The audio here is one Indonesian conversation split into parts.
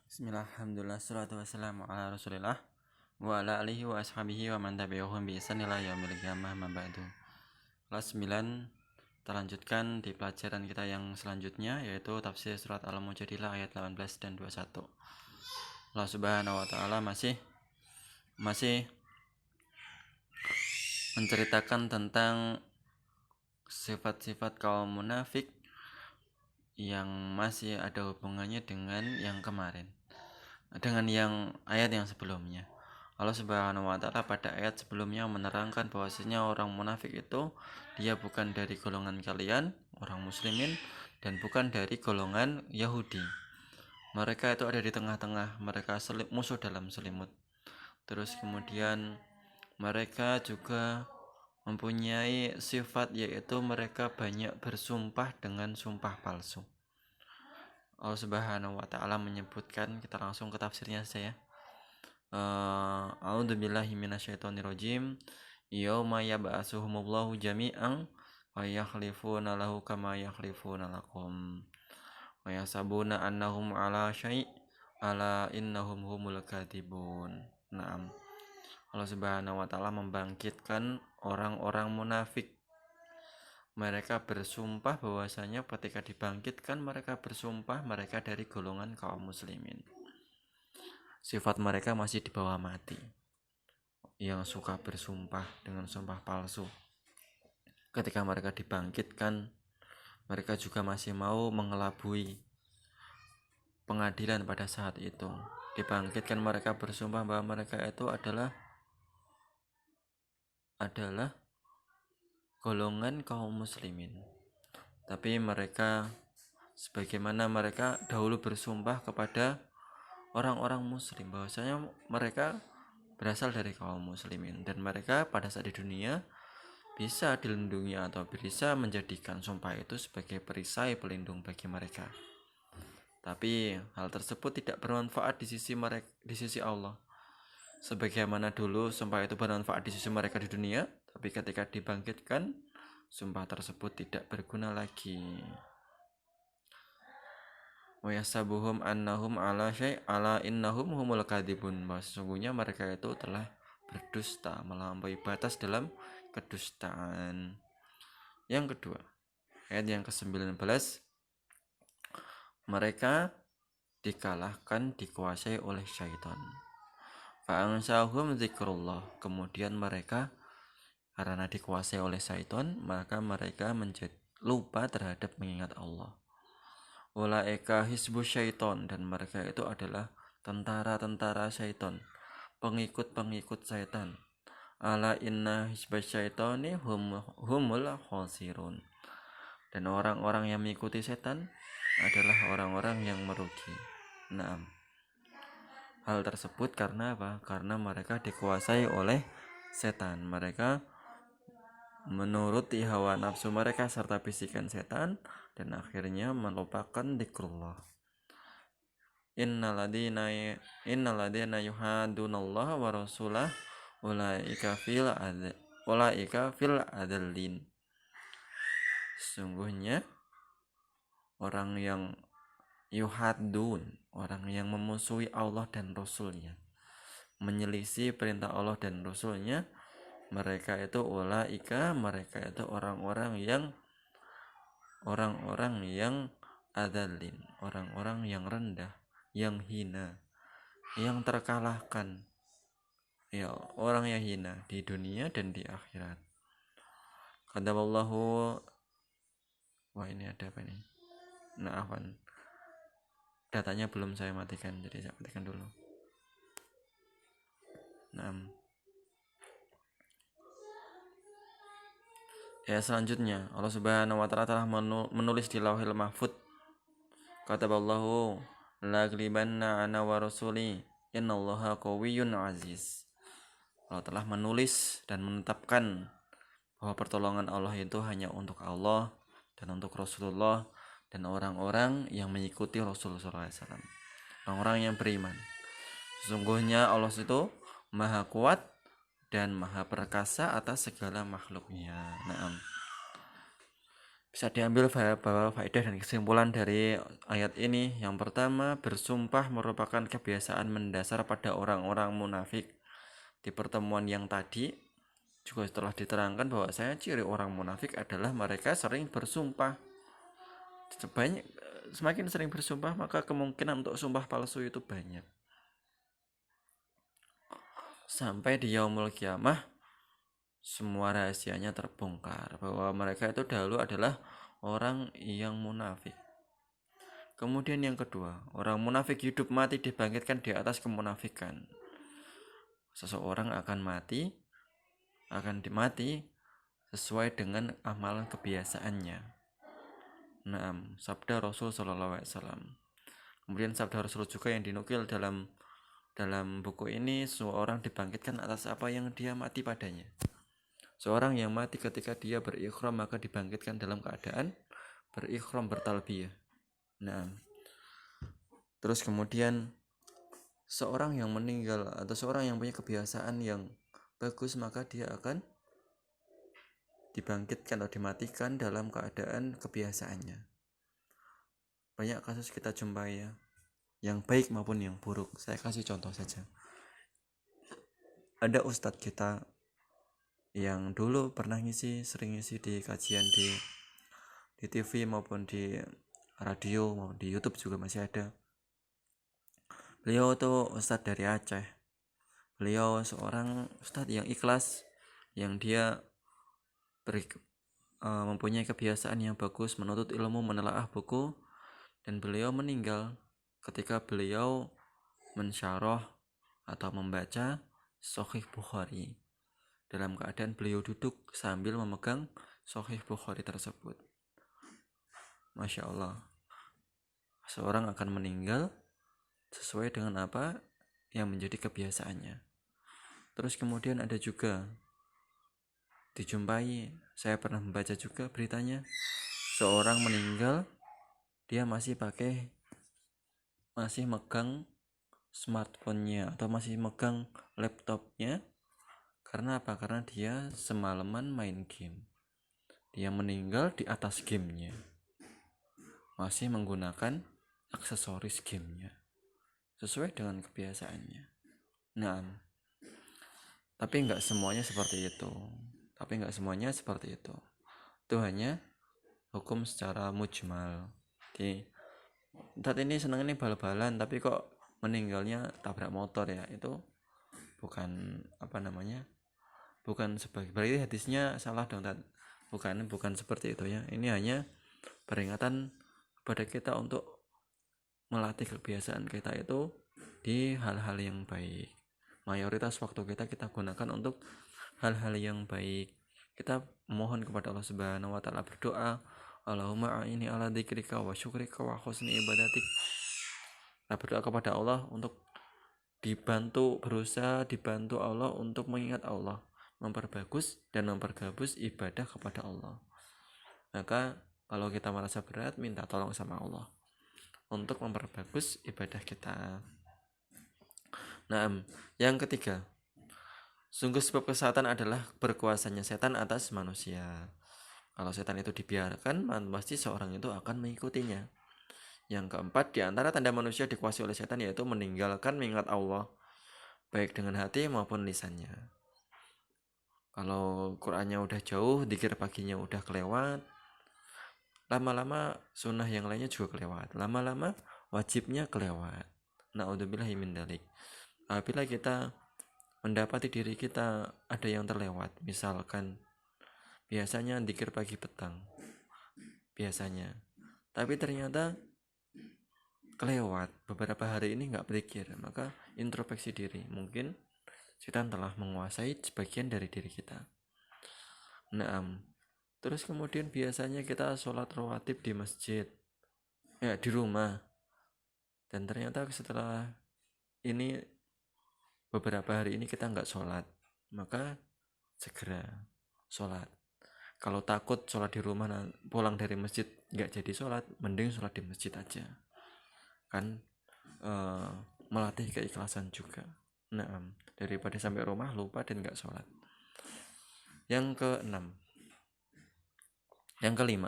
Bismillah, alhamdulillah, salatu wassalamu ala rasulillah wa ala alihi wa ashabihi wa man tabi'ahum bi ihsan ila yaumil qiyamah ma ba'du. Kelas 9 kita lanjutkan di pelajaran kita yang selanjutnya, yaitu tafsir surat Al-Mujadilah ayat 18 dan 21. Allah Subhanahu wa taala masih menceritakan tentang sifat-sifat kaum munafik yang masih ada hubungannya dengan yang kemarin, dengan yang ayat yang sebelumnya. Allah Subhanahu wa taala pada ayat sebelumnya menerangkan bahwasanya orang munafik itu dia bukan dari golongan kalian orang muslimin dan bukan dari golongan Yahudi. Mereka itu ada di tengah-tengah, mereka musuh dalam selimut. Terus kemudian mereka juga mempunyai sifat, yaitu mereka banyak bersumpah dengan sumpah palsu. Allah Subhanahu wa taala menyebutkan, kita langsung ke tafsirnya saja. A'udzubillahi minasyaitonirrajim. Yauma yab'atsuhumullahu jami'an wa yakhlifuna lahu kama yakhlifuna lakum wa yasabuna annahum ala syai' ala innahum humul kadzibun. Naam. Allah Subhanahu wa taala membangkitkan orang-orang munafik. Mereka bersumpah bahwasanya ketika dibangkitkan mereka bersumpah mereka dari golongan kaum muslimin. Sifat mereka masih di bawah mati, yang suka bersumpah dengan sumpah palsu. Ketika mereka dibangkitkan, mereka juga masih mau mengelabui pengadilan pada saat itu. Dibangkitkan mereka bersumpah bahwa mereka itu adalah golongan kaum muslimin. Tapi mereka, sebagaimana mereka dahulu bersumpah kepada orang-orang muslim bahwasanya mereka berasal dari kaum muslimin dan mereka pada saat di dunia bisa dilindungi atau bisa menjadikan sumpah itu sebagai perisai pelindung bagi mereka. Tapi hal tersebut tidak bermanfaat di sisi Allah. Sebagaimana dulu sumpah itu bermanfaat di sisi mereka di dunia, tapi ketika dibangkitkan sumpah tersebut tidak berguna lagi. Wa yasabuhum annahum ala syai' ala innahum humul kadzibun. Sesungguhnya mereka itu telah berdusta, melampaui batas dalam kedustaan. Yang kedua, ayat yang ke-19, mereka dikalahkan, dikuasai oleh syaitan. Fa'ansahum zikrullah. Kemudian mereka karena dikuasai oleh syaitan, maka mereka menjadi lupa terhadap mengingat Allah. Ulaika hizbu syaiton, dan mereka itu adalah tentara-tentara syaiton, pengikut-pengikut syaitan. Ala inna hizba syaitoni humul khosirun. Dan orang-orang yang mengikuti setan adalah orang-orang yang merugi. Naam. Hal tersebut karena apa? Karena mereka dikuasai oleh setan. Mereka menuruti hawa nafsu mereka serta bisikan setan dan akhirnya melupakan dzikrullah. Innaladina yuhadunallaha wa rasulah ulaika fil adallin. Sesungguhnya orang yang yuhadun, orang yang memusuhi Allah dan Rasulnya, menyelisih perintah Allah dan Rasulnya, mereka itu orang-orang yang adallin, orang-orang yang rendah, yang hina, yang terkalahkan, ya, orang yang hina di dunia dan di akhirat. Qadallahu. Wah, ini ada apa ini? Afwan, datanya belum saya matikan, jadi saya matikan dulu. Ya, selanjutnya Allah Subhanahu wa taala telah menulis di Lauhil Mahfuz. Kataballahu la glibanna ana wa rasuli innallaha qawiyyun aziz. Allah telah menulis dan menetapkan bahwa pertolongan Allah itu hanya untuk Allah dan untuk Rasulullah dan orang-orang yang mengikuti Rasulullah SAW, orang-orang yang beriman. Sesungguhnya Allah itu maha kuat dan maha perkasa atas segala makhluknya. Naam. Bisa diambil bahwa faedah dan kesimpulan dari ayat ini. Yang pertama, bersumpah merupakan kebiasaan mendasar pada orang-orang munafik. Di pertemuan yang tadi juga telah diterangkan bahwa ciri orang munafik adalah mereka sering bersumpah. Semakin sering bersumpah, maka kemungkinan untuk sumpah palsu itu banyak. Sampai di yaumul kiamah semua rahasianya terbongkar bahwa mereka itu dahulu adalah orang yang munafik. Kemudian yang kedua, orang munafik hidup mati dibangkitkan di atas kemunafikan. Seseorang akan dimati sesuai dengan amalan kebiasaannya. Sabda Rasul Shallallahu Alaihi Wasallam. Kemudian sabda Rasul juga yang dinukil dalam buku ini, seorang dibangkitkan atas apa yang dia mati padanya. Seorang yang mati ketika dia berikhram maka dibangkitkan dalam keadaan berikhram, bertalbiyah. Terus kemudian seorang yang meninggal atau seorang yang punya kebiasaan yang bagus maka dia akan dibangkitkan atau dimatikan dalam keadaan kebiasaannya. Banyak kasus kita jumpai ya, yang baik maupun yang buruk. Saya kasih contoh saja. Ada ustadz kita yang dulu pernah sering ngisi di kajian di TV maupun di radio maupun di YouTube juga masih ada. Beliau tuh ustadz dari Aceh. Beliau seorang ustadz yang ikhlas, yang dia mempunyai kebiasaan yang bagus menuntut ilmu, menelaah buku, dan beliau meninggal ketika beliau mensyarah atau membaca Sahih Bukhari dalam keadaan beliau duduk sambil memegang Sahih Bukhari tersebut. Masya Allah, seorang akan meninggal sesuai dengan apa yang menjadi kebiasaannya. Terus kemudian ada juga dijumpai, saya pernah membaca juga beritanya, seorang meninggal dia masih megang smartphone-nya atau masih megang laptopnya. Karena apa? Karena dia semalaman main game. Dia meninggal di atas gamenya, masih menggunakan aksesoris gamenya sesuai dengan kebiasaannya. Tapi nggak semuanya seperti itu. Itu hanya hukum secara mujmal. Saat ini senang ini bal-balan, tapi kok meninggalnya tabrak motor ya, itu bukan bukan sebagai, berarti hadisnya salah dong. Bukan seperti itu ya. Ini hanya peringatan kepada kita untuk melatih kebiasaan kita itu di hal-hal yang baik. Mayoritas waktu kita gunakan untuk hal-hal yang baik. Kita mohon kepada Allah Subhanahu wa taala, berdoa, Allahumma a'inni ala dzikrika wa syukrika wa husni ibadatik. Kita berdoa kepada Allah untuk dibantu Allah untuk mengingat Allah, memperbagus ibadah kepada Allah. Maka kalau kita merasa berat, minta tolong sama Allah untuk memperbagus ibadah kita. Yang ketiga, sungguh sebab kesehatan adalah berkuasanya setan atas manusia. Kalau setan itu dibiarkan, pasti seorang itu akan mengikutinya. Yang keempat, di antara tanda manusia dikuasai oleh setan yaitu meninggalkan mengingat Allah, baik dengan hati maupun lisannya. Kalau Qur'annya udah jauh, dzikir paginya udah kelewat, lama-lama sunnah yang lainnya juga kelewat, lama-lama wajibnya kelewat. Na'udzubillahi min dzalik. Apabila kita mendapati diri kita ada yang terlewat, misalkan biasanya dzikir pagi petang biasanya, tapi ternyata kelewat beberapa hari ini nggak berzikir, maka introspeksi diri, mungkin setan telah menguasai sebagian dari diri kita. Terus kemudian biasanya kita sholat rawatib di masjid, di rumah, dan ternyata setelah ini beberapa hari ini kita nggak sholat, maka segera sholat. Kalau takut sholat di rumah, pulang dari masjid nggak jadi sholat, mending sholat di masjid aja, kan melatih keikhlasan juga. Daripada sampai rumah lupa dan nggak sholat. Yang keenam, Yang kelima,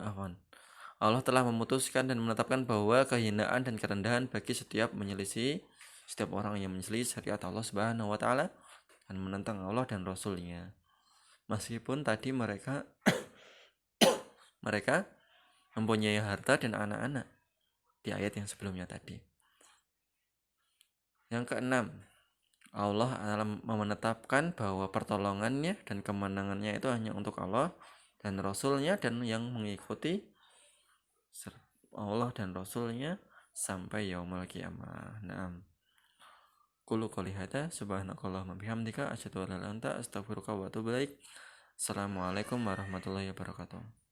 Allah telah memutuskan dan menetapkan bahwa kehinaan dan kerendahan bagi setiap orang yang menyelisih syariat Allah Subhanahu wa taala dan menentang Allah dan Rasul-Nya. Meskipun tadi mereka mempunyai harta dan anak-anak di ayat yang sebelumnya tadi. Yang keenam, Allah menetapkan bahwa pertolongannya dan kemenangannya itu hanya untuk Allah dan Rasul-Nya dan yang mengikuti Allah dan Rasul-Nya sampai yaumul qiyamah. Naam. Qulu qouli hadza subhanakallahumma bihamdika asyhadu an la ilaha illa anta astaghfiruka wa atubu ilaik. Assalamualaikum warahmatullahi wabarakatuh.